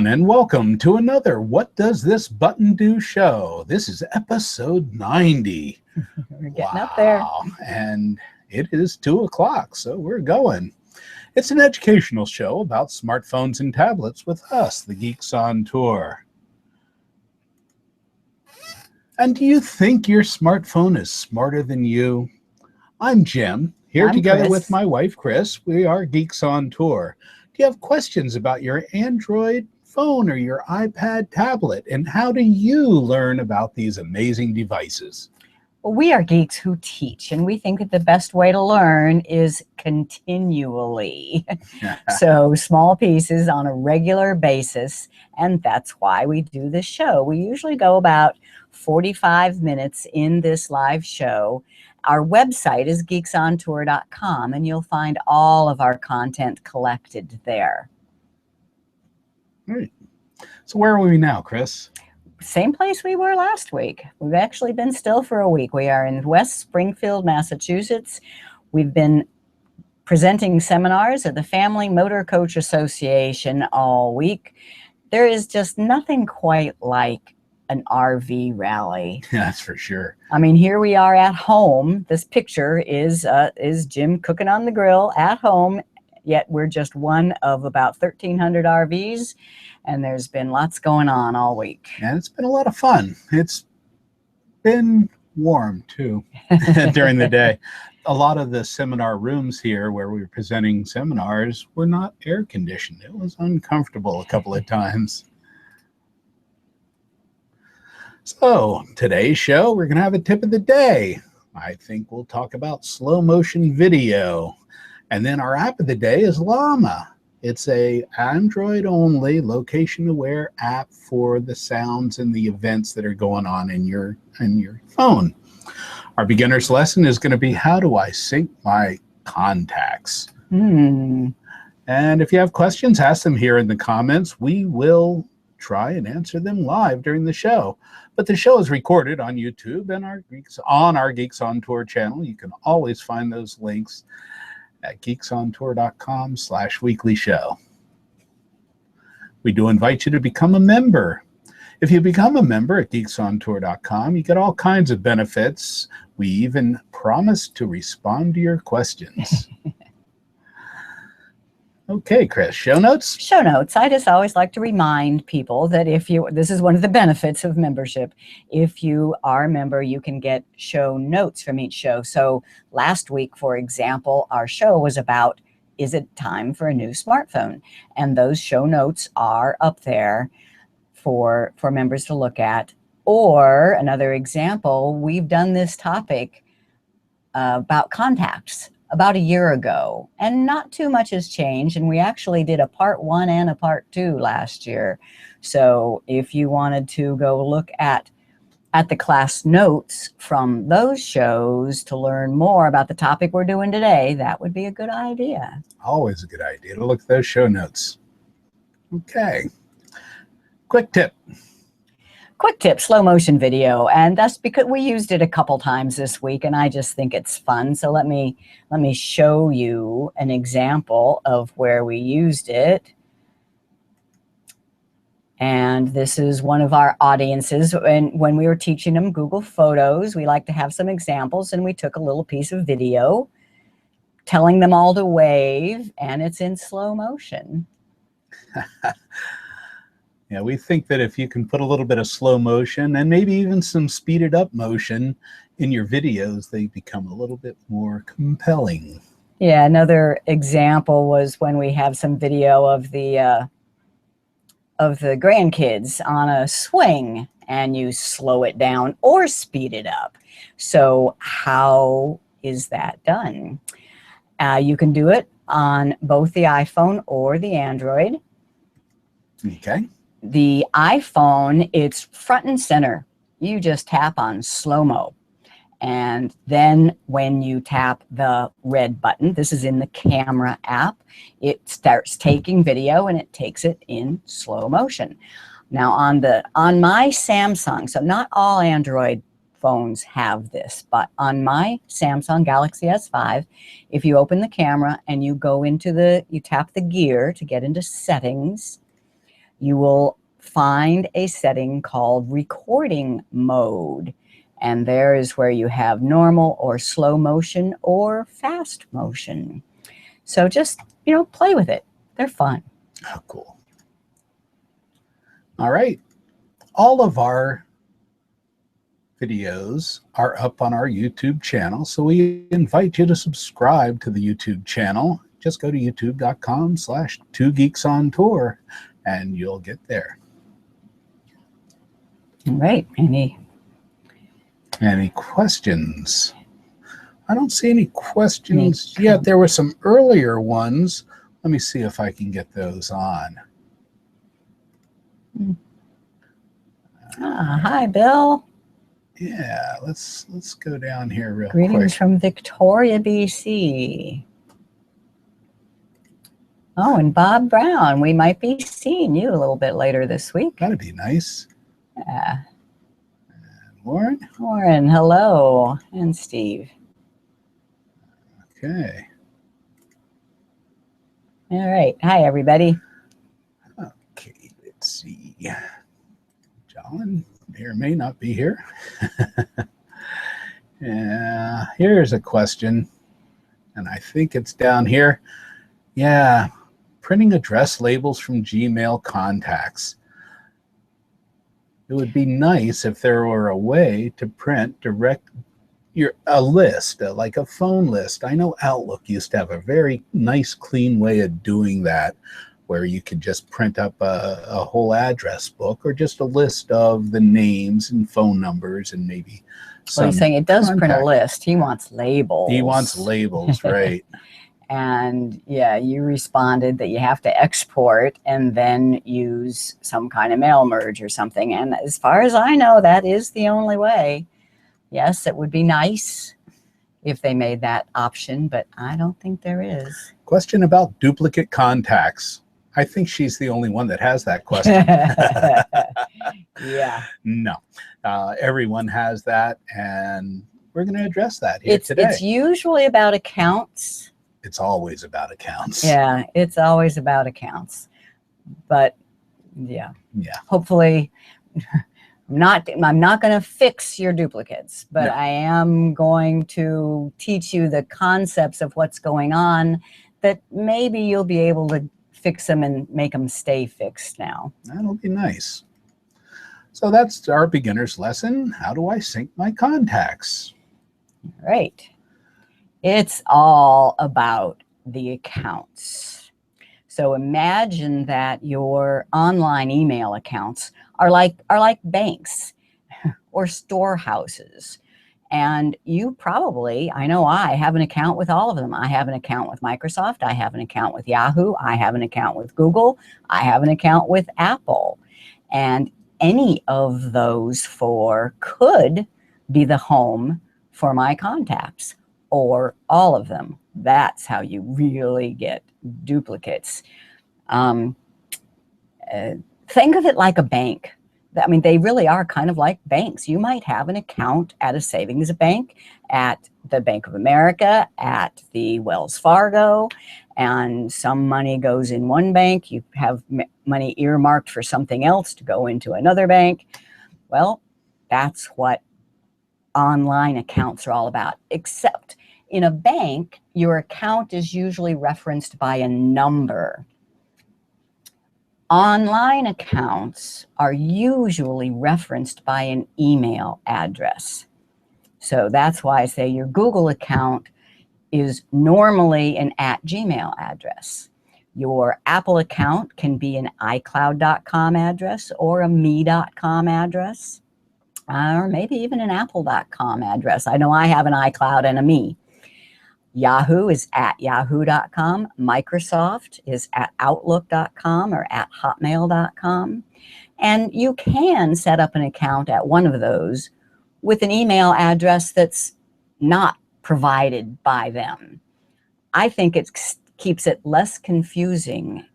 And welcome to another What Does This Button Do show. This is episode 90. We're getting up there. And it is 2 o'clock, so we're going. It's an educational show about smartphones and tablets with us, the Geeks on Tour. And do you think your smartphone is smarter than you? I'm Jim, here together with my wife, Chris. We are Geeks on Tour. Do you have questions about your Android phone or your iPad tablet, and how do you learn about these amazing devices? Well, we are geeks who teach, and we think that the best way to learn is continually. So small pieces on a regular basis, and that's why we do this show. We usually go about 45 minutes in this live show. Our website is geeksontour.com, and you'll find all of our content collected there. Right. So where are we now, Chris? Same place we were last week. We've actually been still for a week. We are in West Springfield, Massachusetts. We've been presenting seminars at the Family Motor Coach Association all week. There is just nothing quite like an RV rally. That's for sure. I mean, here we are at home. This picture is Jim cooking on the grill at home, yet we're just one of about 1,300 RVs, and there's been lots going on all week. And it's been a lot of fun. It's been warm, too, during the day. A lot of the seminar rooms here where we were presenting seminars were not air-conditioned. It was uncomfortable a couple of times. So, today's show, we're going to have a tip of the day. I think we'll talk about slow motion video. And then our app of the day is Llama. It's a Android-only, location-aware app for the sounds and the events that are going on in your phone. Our beginner's lesson is going to be, how do I sync my contacts? And if you have questions, ask them here in the comments. We will try and answer them live during the show. But the show is recorded on YouTube and on our Geeks on Tour channel. You can always find those links at geeksontour.com/weekly show. We do invite you to become a member. If you become a member at geeksontour.com, you get all kinds of benefits. We even promise to respond to your questions. Okay, Chris, show notes? Show notes. I just always like to remind people that this is one of the benefits of membership. If you are a member, you can get show notes from each show. So last week, for example, our show was about, is it time for a new smartphone? And those show notes are up there for members to look at. Or another example, we've done this topic about contacts about a year ago, and not too much has changed, and we actually did a part 1 and a part 2 last year. So if you wanted to go look at the class notes from those shows to learn more about the topic we're doing today, that would be a good idea. Always a good idea to look at those show notes. Okay. Quick tip. Quick tip, slow motion video, and that's because we used it a couple times this week, and I just think it's fun. So let me show you an example of where we used it. And this is one of our audiences, and when we were teaching them Google Photos, we like to have some examples, and we took a little piece of video telling them all to wave, and it's in slow motion. Yeah, we think that if you can put a little bit of slow motion and maybe even some speeded up motion in your videos, they become a little bit more compelling. Yeah, another example was when we have some video of the grandkids on a swing, and you slow it down or speed it up. So how is that done? You can do it on both the iPhone or the Android. Okay. The iPhone, it's front and center. You just tap on slow-mo. And then when you tap the red button, this is in the camera app, it starts taking video and it takes it in slow motion. Now on my Samsung, so not all Android phones have this, but on my Samsung Galaxy S5, if you open the camera and you go into you tap the gear to get into settings, you will find a setting called recording mode. And there is where you have normal or slow motion or fast motion. So just, play with it. They're fun. Oh, cool. All right. All of our videos are up on our YouTube channel, so we invite you to subscribe to the YouTube channel. Just go to youtube.com/2geeksontour and you'll get there. All right. Any questions? I don't see any questions yet. There were some earlier ones. Let me see if I can get those on. Hi, Bill. Yeah, let's go down here real Greetings quick. from Victoria, BC. Oh, and Bob Brown, we might be seeing you a little bit later this week. That'd be nice. Yeah. And Lauren, hello. And Steve. Okay. All right. Hi, everybody. Okay, let's see. John may or may not be here. Yeah, here's a question, and I think it's down here. Yeah, printing address labels from Gmail contacts. It would be nice if there were a way to print a list, like a phone list. I know Outlook used to have a very nice, clean way of doing that, where you could just print up a whole address book or just a list of the names and phone numbers and maybe some. Well, he's saying it does print a list. He wants labels. He wants labels, right? And yeah, you responded that you have to export and then use some kind of mail merge or something. And as far as I know, that is the only way. Yes, it would be nice if they made that option, but I don't think there is. Question about duplicate contacts. I think she's the only one that has that question. Yeah. No, everyone has that, and we're going to address that here today. It's usually about accounts. It's always about accounts. Yeah, it's always about accounts. But yeah. Hopefully, I'm not going to fix your duplicates, but no. I am going to teach you the concepts of what's going on that maybe you'll be able to fix them and make them stay fixed now. That'll be nice. So that's our beginner's lesson. How do I sync my contacts? Right. It's all about the accounts. So imagine that your online email accounts are like banks or storehouses. And you probably, I know I have an account with all of them. I have an account with Microsoft. I have an account with Yahoo. I have an account with Google. I have an account with Apple. And any of those four could be the home for my contacts, or all of them. That's how you really get duplicates. Think of it like a bank. I mean, they really are kind of like banks. You might have an account at a savings bank, at the Bank of America, at the Wells Fargo, and some money goes in one bank. You have money earmarked for something else to go into another bank. Well, that's what online accounts are all about, except in a bank, your account is usually referenced by a number. Online accounts are usually referenced by an email address. So that's why I say your Google account is normally an @Gmail address. Your Apple account can be an iCloud.com address or a me.com address, or maybe even an apple.com address. I know I have an iCloud and a me. Yahoo is @yahoo.com. Microsoft is @outlook.com or @hotmail.com. And you can set up an account at one of those with an email address that's not provided by them. I think it keeps it less confusing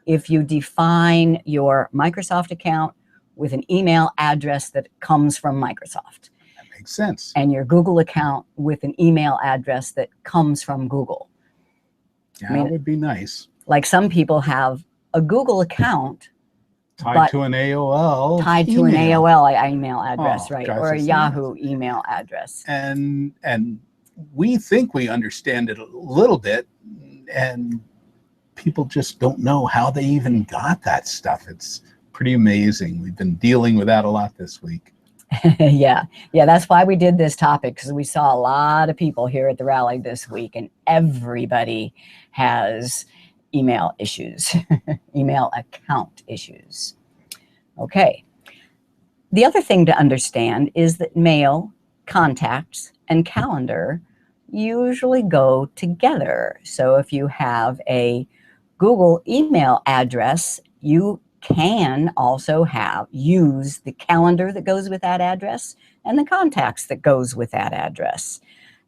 if you define your Microsoft account with an email address that comes from Microsoft. Makes sense. And your Google account with an email address that comes from Google. Yeah, that would be nice. Like some people have a Google account, Tied but to an AOL tied to an email. AOL email address, Oh, right? guys, Or a that's Yahoo email address. and we think we understand it a little bit, and people just don't know how they even got that stuff. It's pretty amazing. We've been dealing with that a lot this week. Yeah, that's why we did this topic, because we saw a lot of people here at the rally this week, and everybody has email issues, email account issues. Okay. The other thing to understand is that mail, contacts, and calendar usually go together. So if you have a Google email address, you can also use the calendar that goes with that address and the contacts that goes with that address.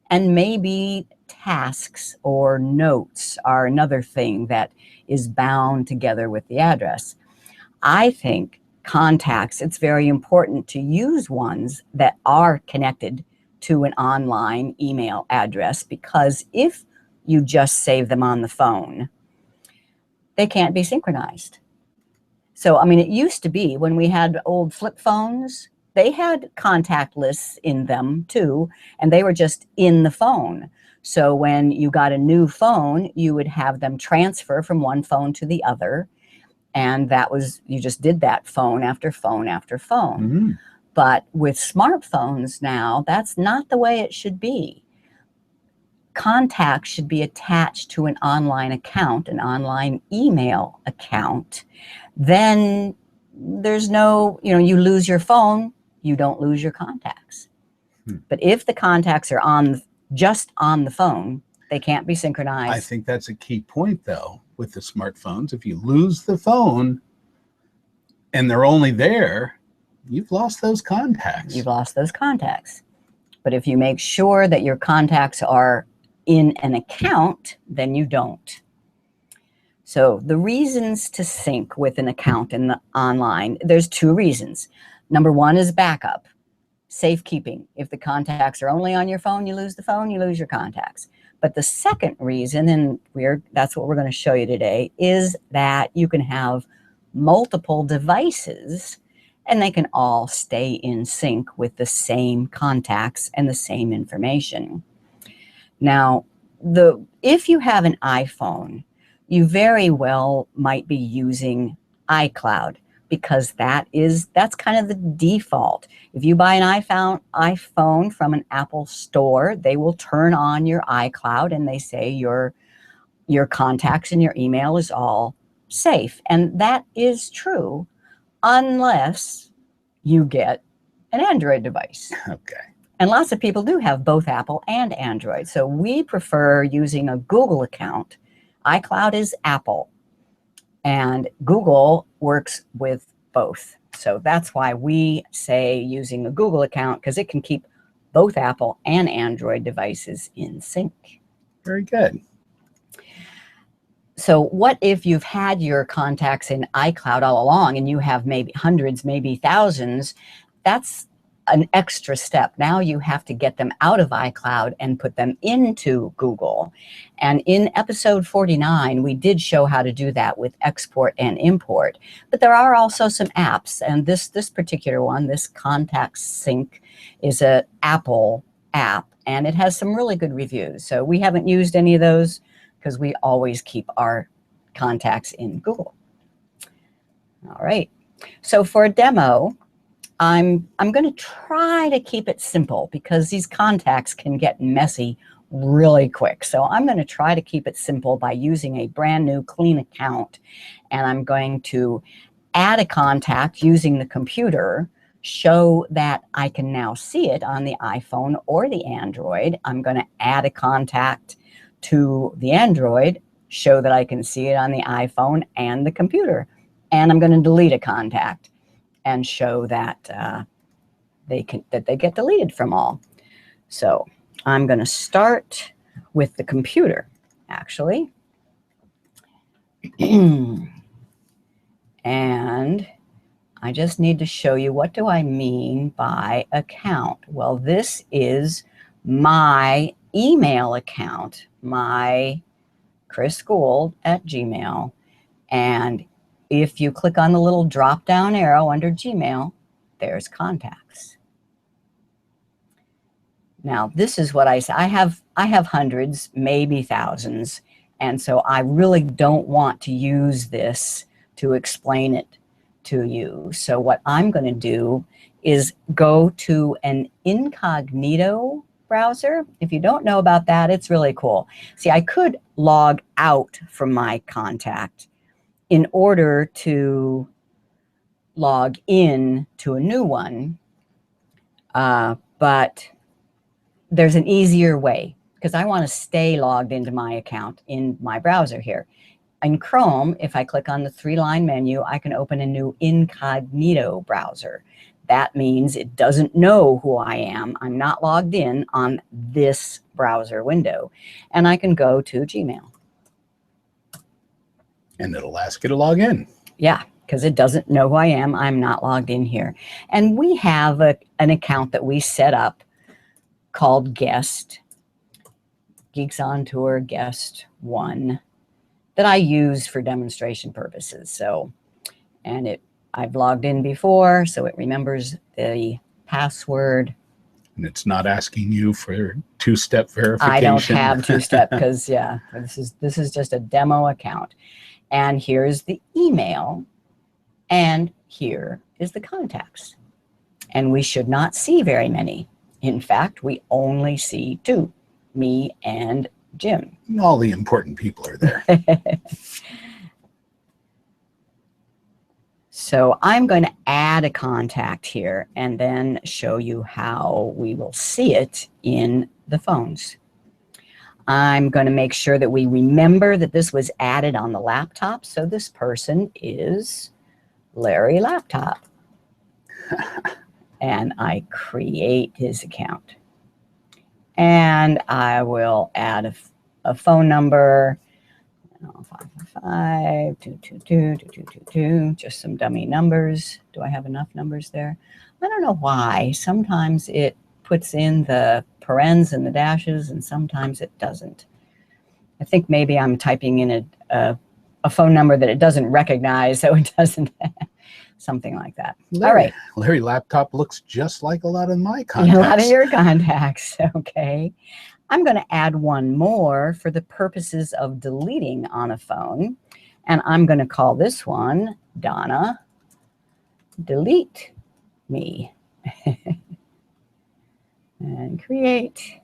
And maybe tasks or notes are another thing that is bound together with the address. I think contacts, it's very important to use ones that are connected to an online email address, because if you just save them on the phone, they can't be synchronized. So, I mean, it used to be when we had old flip phones, they had contact lists in them too, and they were just in the phone. So when you got a new phone, you would have them transfer from one phone to the other. And that was, you just did that phone after phone after phone. Mm-hmm. But with smartphones now, that's not the way it should be. Contacts should be attached to an online account, an online email account. Then there's no, you lose your phone, you don't lose your contacts. But if the contacts are just on the phone, they can't be synchronized. I think that's a key point, though, with the smartphones. If you lose the phone and they're only there, you've lost those contacts. You've lost those contacts. But if you make sure that your contacts are in an account, then you don't. So the reasons to sync with an account in the online, there's two reasons. Number one is backup, safekeeping. If the contacts are only on your phone, you lose the phone, you lose your contacts. But the second reason, and that's what we're going to show you today, is that you can have multiple devices and they can all stay in sync with the same contacts and the same information. Now, if you have an iPhone, you very well might be using iCloud, because that's kind of the default. If you buy an iPhone from an Apple store, they will turn on your iCloud and they say your contacts and your email is all safe. And that is true unless you get an Android device. Okay. And lots of people do have both Apple and Android. So we prefer using a Google account. iCloud is Apple, and Google works with both. So that's why we say using a Google account, because it can keep both Apple and Android devices in sync. Very good. So what if you've had your contacts in iCloud all along and you have maybe hundreds, maybe thousands? That's an extra step. Now you have to get them out of iCloud and put them into Google. And in episode 49, we did show how to do that with export and import. But there are also some apps, and this particular one, this Contact Sync, is an Apple app, and it has some really good reviews. So we haven't used any of those because we always keep our contacts in Google. All right. So for a demo, I'm going to try to keep it simple, because these contacts can get messy really quick. So I'm going to try to keep it simple by using a brand new clean account. And I'm going to add a contact using the computer, show that I can now see it on the iPhone or the Android. I'm going to add a contact to the Android, show that I can see it on the iPhone and the computer. And I'm going to delete a contact and show that they get deleted from all. So I'm going to start with the computer, actually. And I just need to show you, what do I mean by account? Well, this is my email account, my Chris Gould at Gmail. And if you click on the little drop down arrow under Gmail, there's contacts. Now, this is what I say. I have hundreds, maybe thousands, and so I really don't want to use this to explain it to you. So what I'm going to do is go to an incognito browser. If you don't know about that, it's really cool. See, I could log out from my contact in order to log in to a new one, but there's an easier way because I want to stay logged into my account in my browser here. In Chrome, if I click on the 3-line menu, I can open a new incognito browser. That means it doesn't know who I am. I'm not logged in on this browser window. And I can go to Gmail. And it'll ask you to log in. Yeah, because it doesn't know who I am. I'm not logged in here. And we have an account that we set up called Guest, Geeks On Tour Guest 1, that I use for demonstration purposes. So, and I've logged in before, so it remembers the password. And it's not asking you for two-step verification. I don't have two-step because, yeah, this is just a demo account. And here's the email, and here is the contacts. And we should not see very many. In fact, we only see 2, me and Jim. All the important people are there. So I'm going to add a contact here and then show you how we will see it in the phones. I'm going to make sure that we remember that this was added on the laptop. So this person is Larry Laptop. And I create his account. And I will add a phone number, 555-222-2222, just some dummy numbers. Do I have enough numbers there? I don't know why. Sometimes it puts in the parens and the dashes, and sometimes it doesn't. I think maybe I'm typing in a phone number that it doesn't recognize, so it doesn't, something like that. All right. Larry Laptop looks just like a lot of my contacts. A lot of your contacts, okay. I'm going to add one more for the purposes of deleting on a phone. And I'm going to call this one Donna Delete Me. And create.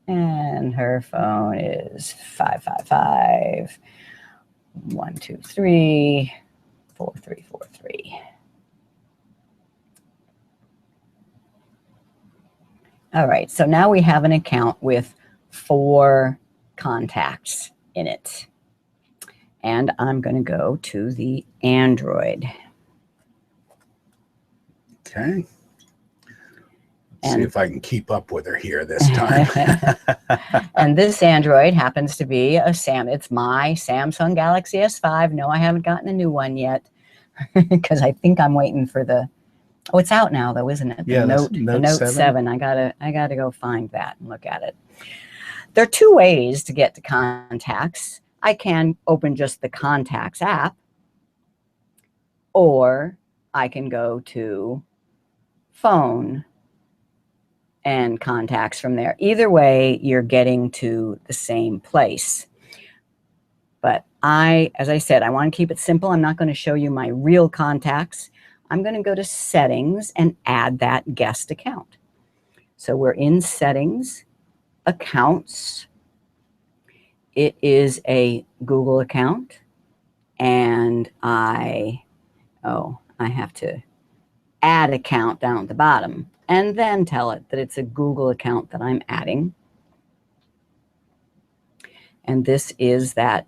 And her phone is 555-123-4343. All right, so now we have an account with 4 contacts in it. And I'm going to go to the Android. Okay. See if I can keep up with her here this time. And this Android happens to be it's my Samsung Galaxy S5. No, I haven't gotten a new one yet because I think I'm waiting for oh, it's out now though, isn't it? Yeah, the Note 7. I gotta go find that and look at it. There are 2 ways to get to contacts. I can open just the Contacts app, or I can go to Phone and Contacts from there. Either way, you're getting to the same place. But as I said, I want to keep it simple. I'm not going to show you my real contacts. I'm going to go to Settings and add that guest account. So we're in Settings, Accounts. It is a Google account. And I have to add account down at the bottom and then tell it that it's a Google account that I'm adding. And this is that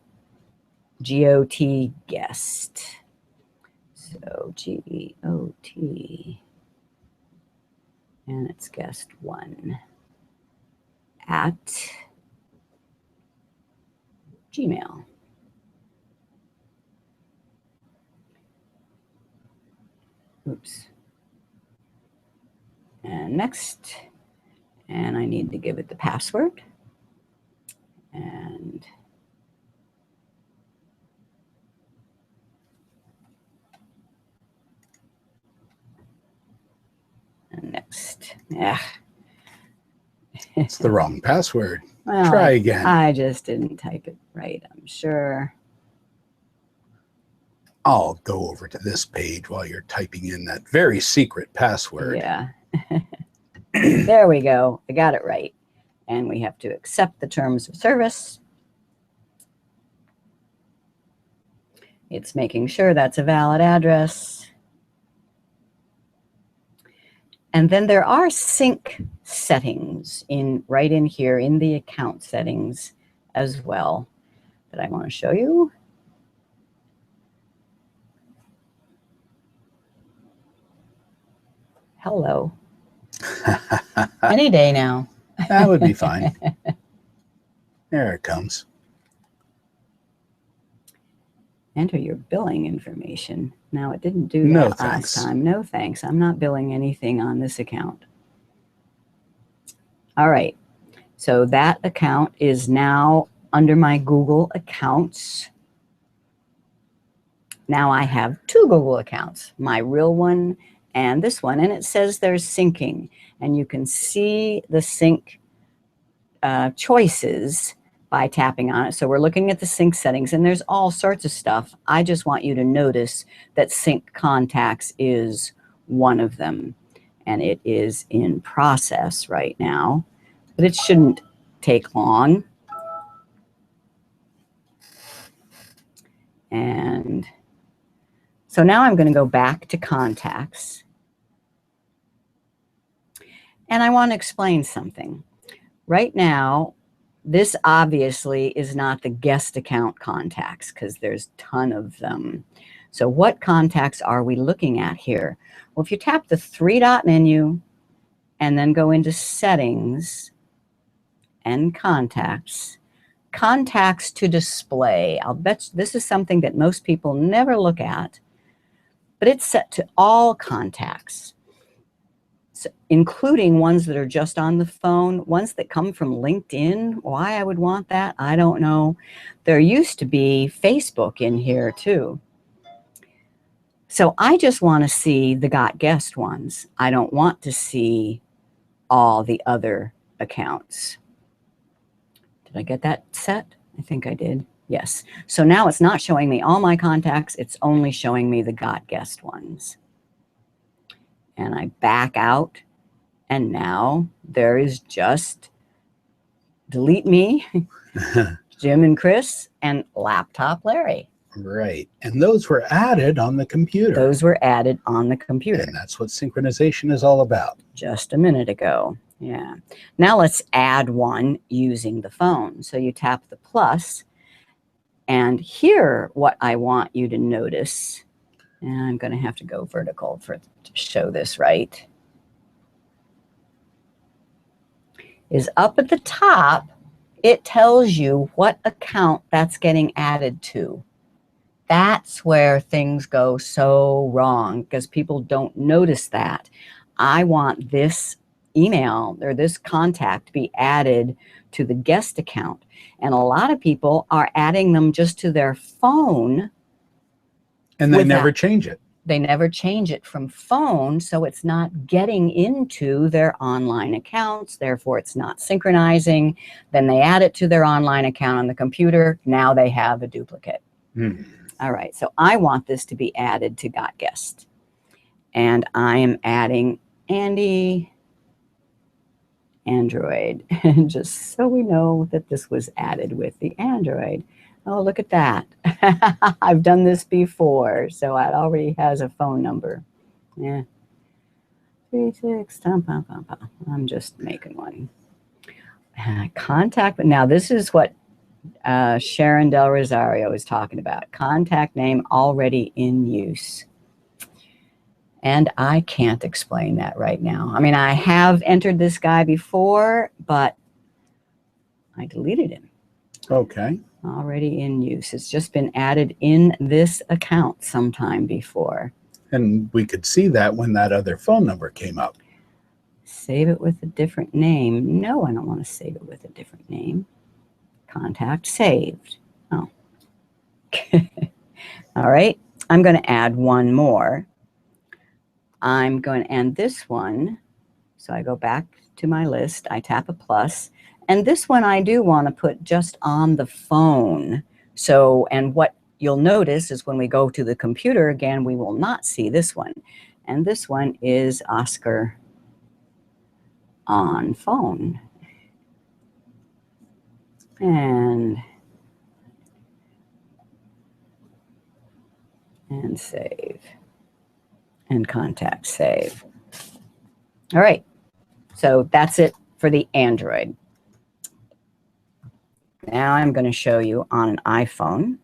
GOT guest. So GOT, and it's guest 1 at Gmail. Oops. And next, and I need to give it the password. And Yeah. It's the wrong password. Well, Try again. I just didn't type it right, I'm sure. I'll go over to this page while you're typing in that very secret password. Yeah. There we go. I got it right. And we have to accept the terms of service. It's making sure that's a valid address. And then there are sync settings right in here in the account settings as well that I want to show you. Hello. Any day now. That would be fine. There it comes. Enter your billing information. Now, it didn't do that No, last thanks. time. No, thanks. I'm not billing anything on this account. All right. So that account is now under my Google accounts. Now I have two Google accounts, my real one and this one, and it says there's syncing, and you can see the sync choices by tapping on it. So we're looking at the sync settings, and there's all sorts of stuff. I just want you to notice that sync contacts is one of them, and it is in process right now, but it shouldn't take long. And so now I'm going to go back to contacts. And I want to explain something. Right now, this obviously is not the guest account contacts because there's a ton of them. So what contacts are we looking at here? Well, if you tap the three-dot menu and then go into settings and contacts to display. I'll bet this is something that most people never look at, but it's set to all contacts, so including ones that are just on the phone, ones that come from LinkedIn. Why I would want that, I don't know. There used to be Facebook in here too. So I just want to see the Got Guest ones. I don't want to see all the other accounts. Did I get that set? I think I did. Yes. So now it's not showing me all my contacts. It's only showing me the Got Guest ones. And I back out, and now there is just Delete Me, Jim and Chris, and Laptop Larry. Right. And those were added on the computer. Those were added on the computer. And that's what synchronization is all about. Just a minute ago. Yeah. Now let's add one using the phone. So you tap the plus, and here what I want you to notice, and I'm going to have to go vertical to show this right, is up at the top, it tells you what account that's getting added to. That's where things go so wrong because people don't notice that. I want this email or this contact to be added to the guest account. And a lot of people are adding them just to their phone. And they never change it. They never change it from phone, so it's not getting into their online accounts. Therefore, it's not synchronizing. Then they add it to their online account on the computer. Now they have a duplicate. All right, so I want this to be added to Got Guest. And I am adding Andy Android, just so we know that this was added with the Android. Oh, look at that. I've done this before, so it already has a phone number. Yeah. 36, I'm just making one. Contact, now this is what Sharon Del Rosario is talking about. Contact name already in use. And I can't explain that right now. I mean, I have entered this guy before, but I deleted him. Okay. Already in use. It's just been added in this account sometime before. And we could see that when that other phone number came up. Save it with a different name. No, I don't want to save it with a different name. Contact saved. Oh. All right. I'm going to add one more. I'm going to end this one. So I go back to my list, I tap a plus, and this one I do want to put just on the phone. So, and what you'll notice is when we go to the computer again, we will not see this one. And this one is Oscar on phone. And save. And contact save. All right. So that's it for the Android. Now I'm going to show you on an iPhone.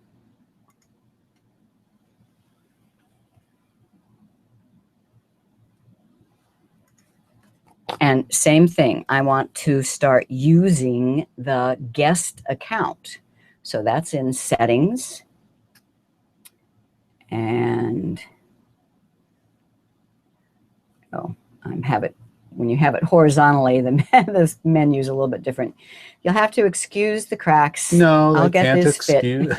And same thing, I want to start using the guest account. So that's in settings. And when you have it horizontally, this menu is a little bit different. You'll have to excuse the cracks. No, I'll I get can't this excuse.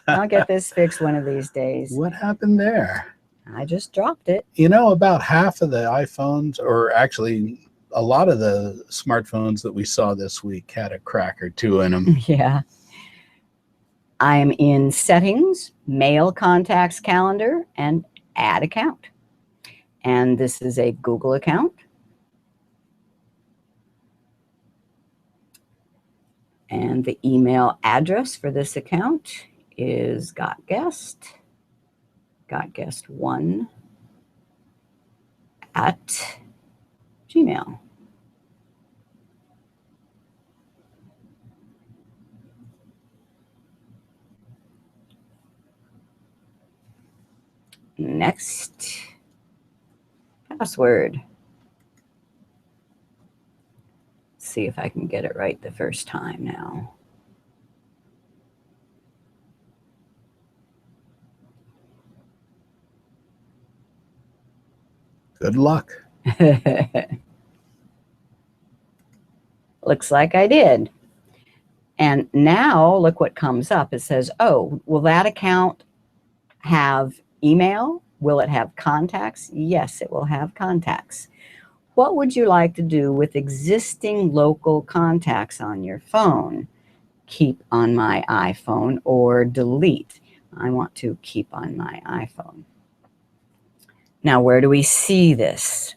I'll get this fixed one of these days. What happened there? I just dropped it. You know, about half of the iPhones, or actually a lot of the smartphones that we saw this week had a crack or two in them. Yeah. I am in settings, mail, contacts, calendar, and add account. And this is a Google account. And the email address for this account is gotguest1 at Gmail. Next, password. Let's see if I can get it right the first time now. Good luck. Looks like I did. And now look what comes up. It says, oh, will that account have email? Will it have contacts? Yes, it will have contacts. What would you like to do with existing local contacts on your phone? Keep on my iPhone or delete? I want to keep on my iPhone. Now, where do we see this?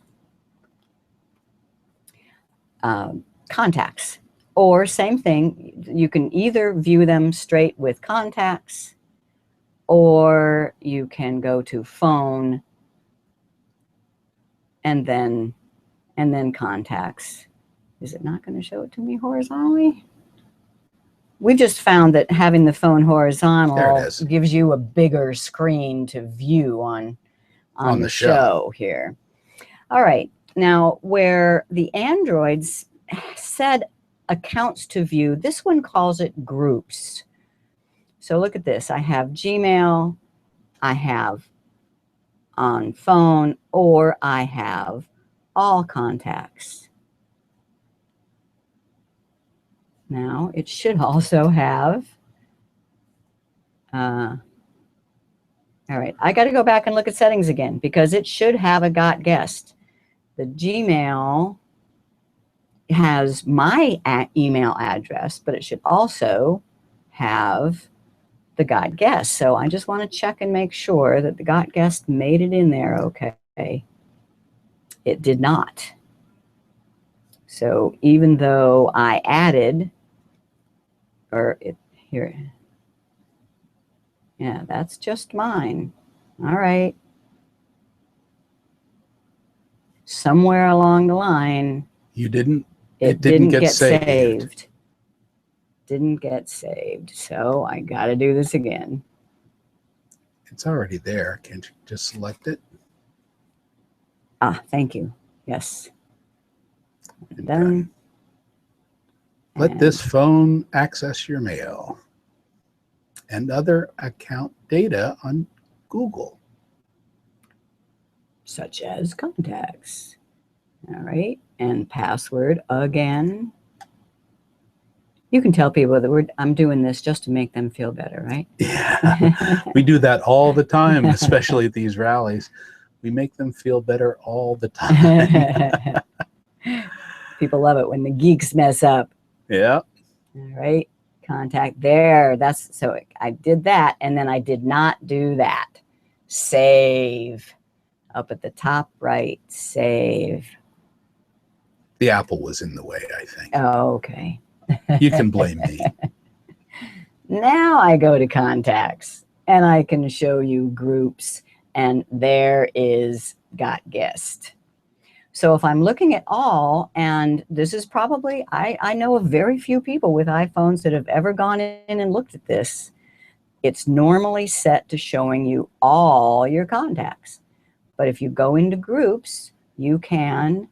Contacts. Or same thing, you can either view them straight with contacts, or you can go to phone and then contacts. Is it not going to show it to me horizontally? We just found that having the phone horizontal gives you a bigger screen to view on the show here. All right. Now, where the Androids said accounts to view, this one calls it groups. So look at this. I have Gmail, I have on phone, or I have all contacts. Now, it should also have, all right, I got to go back and look at settings again because it should have a got guest. The Gmail has my email address, but it should also have the got guest. So I just want to check and make sure that the got guest made it in there okay. It did not. So even though I added, here, yeah, that's just mine. All right. Somewhere along the line, you didn't. It didn't get saved. Didn't get saved. So I got to do this again. It's already there. Can't you just select it? Ah, thank you. Yes. Done. Let this phone access your mail and other account data on Google, such as contacts. All right. And password again. You can tell people that I'm doing this just to make them feel better, right? Yeah. We do that all the time, especially at these rallies. We make them feel better all the time. People love it when the geeks mess up. Yeah. All right. Contact there. That's so I did that. And then I did not do that. Save. Up at the top right. Save. The apple was in the way, I think. Oh, okay. You can blame me. Now I go to contacts and I can show you groups, and there is got guest. So if I'm looking at all, and this is probably, I know of very few people with iPhones that have ever gone in and looked at this. It's normally set to showing you all your contacts. But if you go into groups, you can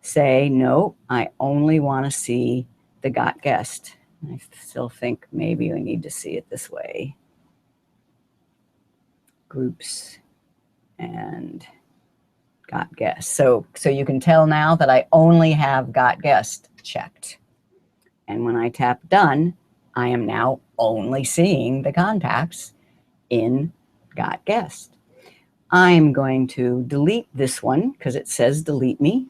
say, no, I only want to see the got guest. I still think maybe we need to see it this way. Groups and got guest. So you can tell now that I only have got guest checked. And when I tap done, I am now only seeing the contacts in got guest. I'm going to delete this one because it says delete me.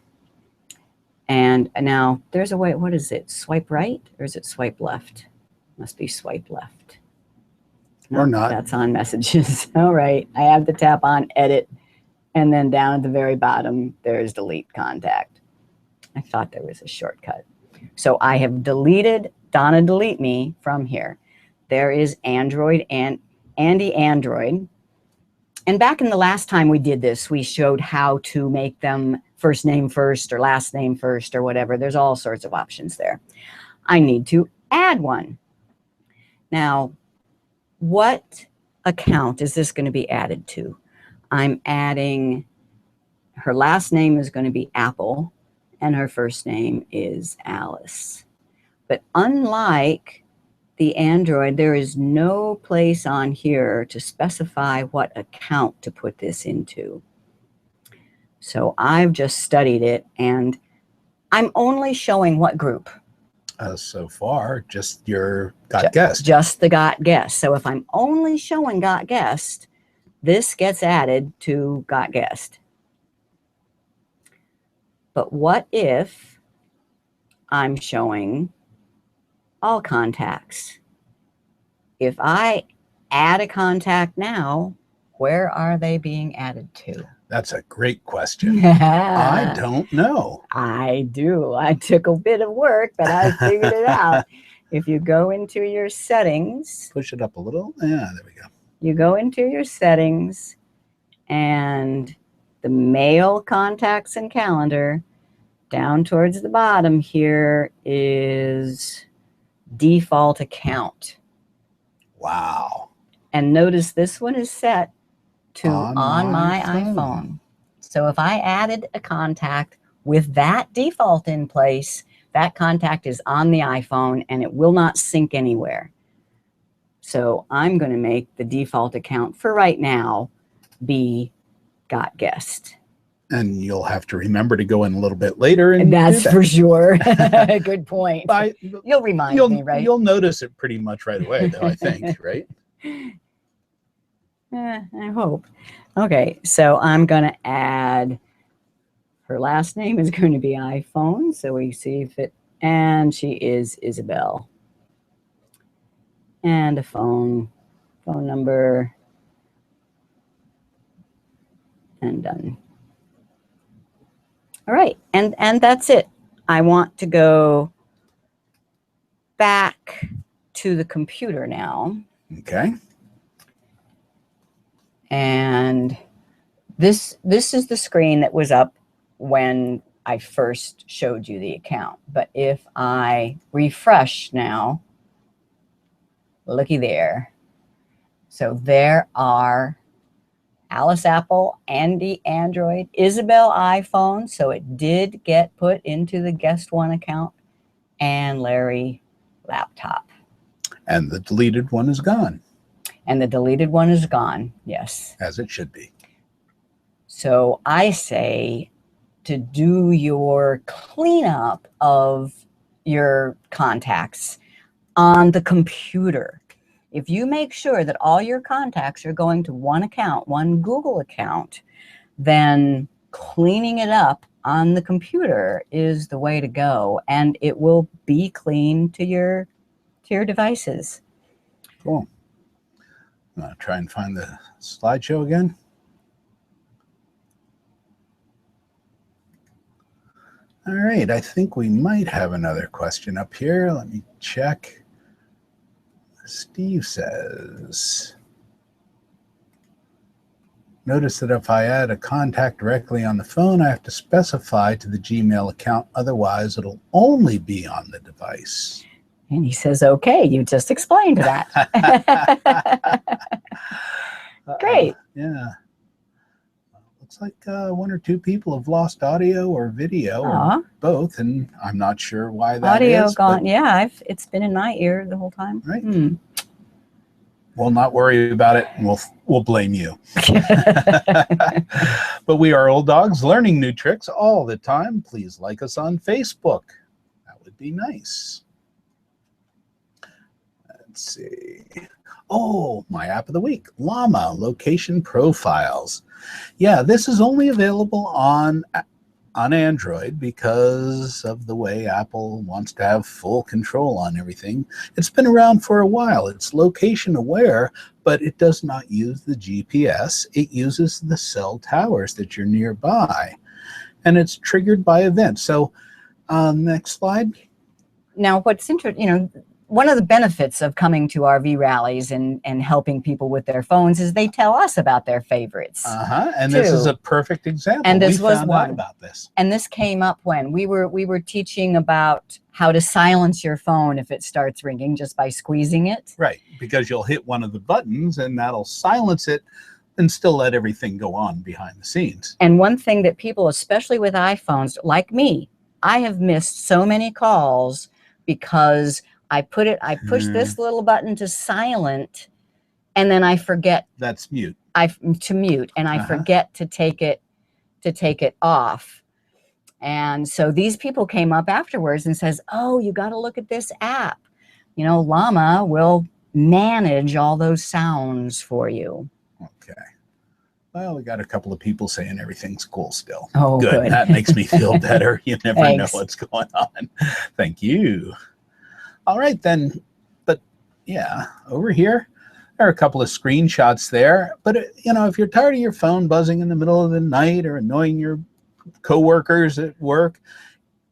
And now there's a way, what is it? Swipe right or is it swipe left? Must be swipe left. Or not. That's on messages. All right. I have to tap on edit. And then down at the very bottom, there's delete contact. I thought there was a shortcut. So I have deleted Donna Delete Me from here. There is Android and Andy Android. And back in the last time we did this, we showed how to make them first name first or last name first or whatever. There's all sorts of options there. I need to add one. Now, what account is this going to be added to? I'm adding, her last name is going to be Apple and her first name is Alice. But unlike the Android, there is no place on here to specify what account to put this into. So I've just studied it and I'm only showing what group? So far, just your got guest. Just the got guest. So if I'm only showing got guest, this gets added to got guest. But what if I'm showing all contacts? If I add a contact now, where are they being added to? That's a great question. I don't know. I do. I took a bit of work, but I figured it out. If you go into your settings. Push it up a little. Yeah, there we go. You go into your settings and the mail contacts and calendar. Down towards the bottom here is default account. Wow. And notice this one is set to on my phone. iPhone. So if I added a contact with that default in place, that contact is on the iPhone and it will not sync anywhere. So I'm going to make the default account for right now be got guest. And you'll have to remember to go in a little bit later. And that's for sure. Good point. You'll remind me, right? You'll notice it pretty much right away, though, I think, right? I hope. Okay, so I'm going to add, her last name is going to be iPhone. So we see if it, and she is Isabel. And a phone number, and done. All right, and that's it. I want to go back to the computer now. Okay. And this is the screen that was up when I first showed you the account. But if I refresh now, looky there. So there are Alice Apple, Andy Android, Isabel iPhone. So it did get put into the guest one account, and Larry laptop. And the deleted one is gone. And the deleted one is gone. Yes. As it should be. So I say to do your cleanup of your contacts on the computer. If you make sure that all your contacts are going to one account, one Google account, then cleaning it up on the computer is the way to go, and it will be clean to your devices. Cool. I'm going to try and find the slideshow again. All right, I think we might have another question up here. Let me check. Steve says, notice that if I add a contact directly on the phone, I have to specify to the Gmail account. Otherwise, it'll only be on the device. And he says, okay, you just explained that. Great. Yeah. Looks like one or two people have lost audio or video or both, and I'm not sure why that is. Audio gone. Yeah, it's been in my ear the whole time. Right. We'll not worry about it, and we'll blame you. But we are old dogs learning new tricks all the time. Please like us on Facebook. That would be nice. Let's see. Oh, my app of the week, Llama Location Profiles. Yeah, this is only available on Android because of the way Apple wants to have full control on everything. It's been around for a while. It's location aware, but it does not use the GPS. It uses the cell towers that you're nearby, and it's triggered by events. So, next slide. Now, what's interesting, one of the benefits of coming to RV rallies and helping people with their phones is they tell us about their favorites. And this is a perfect example. And this we found out about this. And this came up when we were teaching about how to silence your phone if it starts ringing just by squeezing it. Right, because you'll hit one of the buttons and that'll silence it and still let everything go on behind the scenes. And one thing that people, especially with iPhones, like me, I have missed so many calls because I push this little button to silent, and then I forget. That's mute. To mute, and I forget to take it off. And so these people came up afterwards and says, "Oh, you got to look at this app. Llama will manage all those sounds for you." Okay. Well, we got a couple of people saying everything's cool still. Oh, good. That makes me feel better. You never know what's going on. Thank you. All right, then. But yeah, over here, there are a couple of screenshots there. But, if you're tired of your phone buzzing in the middle of the night or annoying your coworkers at work,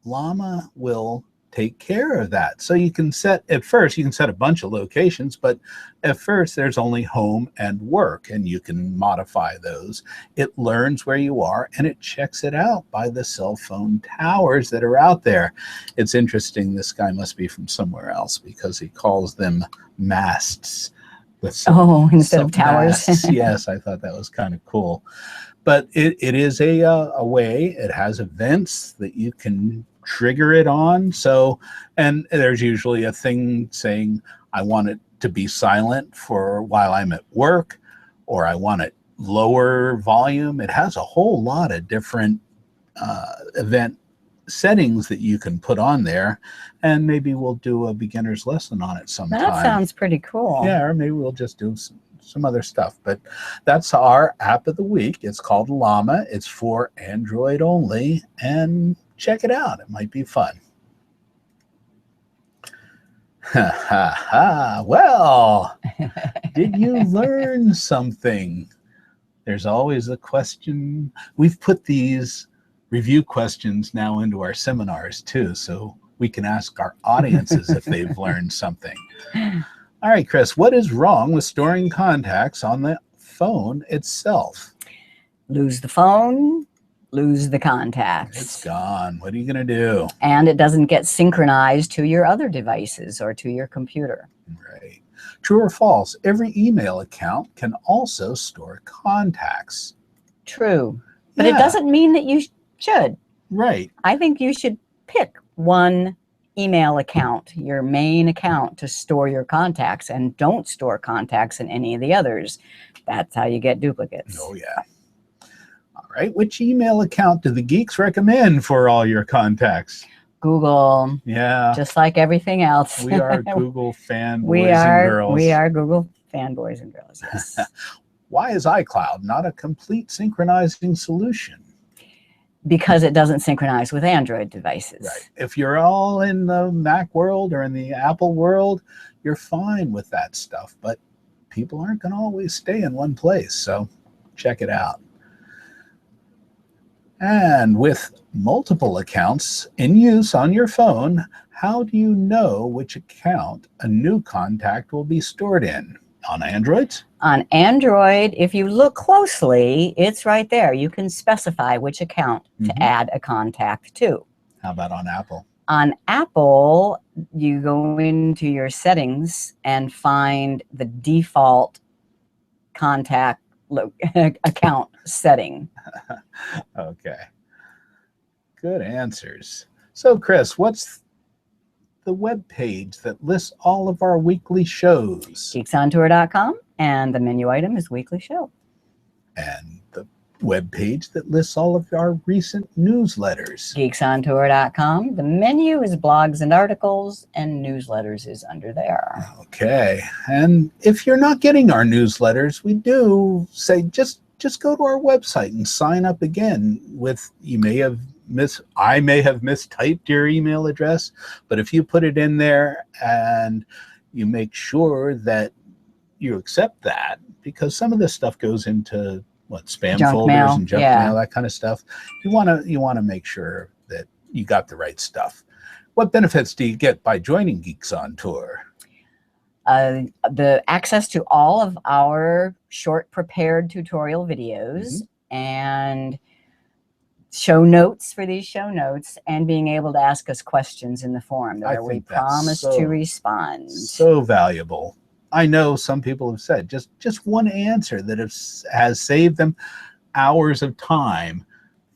Llama will take care of that. So you can set a bunch of locations, but at first there's only home and work, and you can modify those. It learns where you are and it checks it out by the cell phone towers that are out there. It's interesting. This guy must be from somewhere else because he calls them masts. Instead of towers. Yes, I thought that was kind of cool. But it is a way. It has events that you can trigger it on. So, and there's usually a thing saying, I want it to be silent for while I'm at work, or I want it lower volume. It has a whole lot of different event settings that you can put on there, and maybe we'll do a beginner's lesson on it sometime. That sounds pretty cool. Yeah, or maybe we'll just do some other stuff. But that's our app of the week. It's called Llama. It's for Android only, and check it out. It might be fun. Well, did you learn something? There's always a question. We've put these review questions now into our seminars too, so we can ask our audiences if they've learned something. All right, Chris, what is wrong with storing contacts on the phone itself? Lose the phone, lose the contacts. It's gone. What are you going to do? And it doesn't get synchronized to your other devices or to your computer. Right. True or false? Every email account can also store contacts. True. But it doesn't mean that you should. Right. I think you should pick one email account, your main account, to store your contacts, and don't store contacts in any of the others. That's how you get duplicates. Oh, yeah. All right. Which email account do the geeks recommend for all your contacts? Google. Yeah. Just like everything else. We are Google fanboys and girls. We are Google fanboys and girls, yes. Why is iCloud not a complete synchronizing solution? because it doesn't synchronize with Android devices. Right. If you're all in the Mac world or in the Apple world, you're fine with that stuff. But people aren't going to always stay in one place. So check it out. And with multiple accounts in use on your phone, how do you know which account a new contact will be stored in? On Androids? On Android, if you look closely, it's right there. You can specify which account to add a contact to. How about on Apple? On Apple, you go into your settings and find the default contact account setting. Okay. Good answers. So, Chris, what's the web page that lists all of our weekly shows? GeeksOnTour.com, and the menu item is Weekly Show. And the web page that lists all of our recent newsletters? GeeksOnTour.com. The menu is Blogs and Articles, and Newsletters is under there. Okay. And if you're not getting our newsletters, we do say just go to our website and sign up again with, I may have mistyped your email address, but if you put it in there and you make sure that you accept that, because some of this stuff goes into spam Junk folders mail, and junk mail, that kind of stuff. You want to make sure that you got the right stuff. What benefits do you get by joining Geeks on Tour? The access to all of our short prepared tutorial videos and show notes for these show notes, and being able to ask us questions in the forum where we promise to respond. So valuable. I know some people have said just one answer that has saved them hours of time.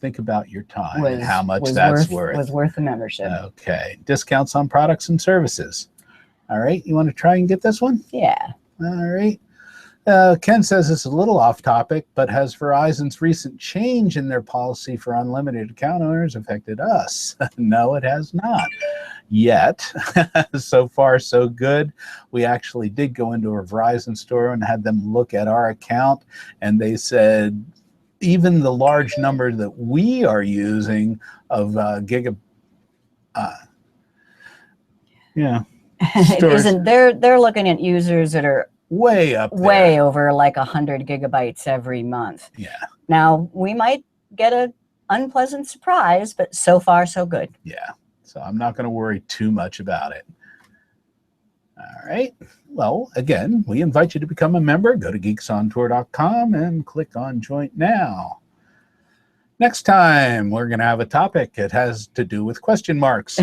Think about your time and how much that's worth. Was worth the membership. Okay. Discounts on products and services. All right. You want to try and get this one? Yeah. All right. Ken says it's a little off topic, but has Verizon's recent change in their policy for unlimited account owners affected us? No, it has not yet. So far, so good. We actually did go into a Verizon store and had them look at our account, and they said even the large number that we are using of they're looking at users that are way up there. Way over like 100 gigabytes every month. Yeah. Now, we might get an unpleasant surprise, but so far, so good. Yeah. So I'm not going to worry too much about it. All right. Well, again, we invite you to become a member. Go to geeksontour.com and click on Join Now. Next time, we're going to have a topic. It has to do with question marks.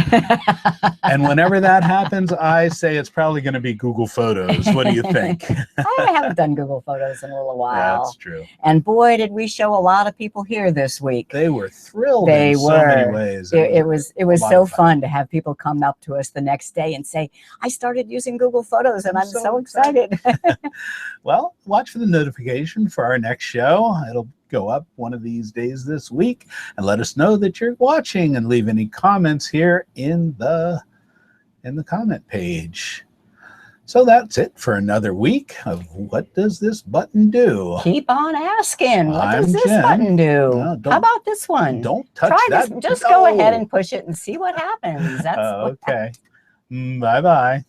And whenever that happens, I say it's probably going to be Google Photos. What do you think? I haven't done Google Photos in a little while. That's true. And boy, did we show a lot of people here this week. They were thrilled in so many ways. It was so fun to have people come up to us the next day and say, I started using Google Photos and I'm so excited. Well, watch for the notification for our next show. It'll go up one of these days this week, and let us know that you're watching, and leave any comments here in the comment page. So that's it for another week of What Does This Button Do? Keep on asking. What does this button do? No, how about this one? Don't touch that. Just go ahead and push it and see what happens. That's okay. Bye-bye.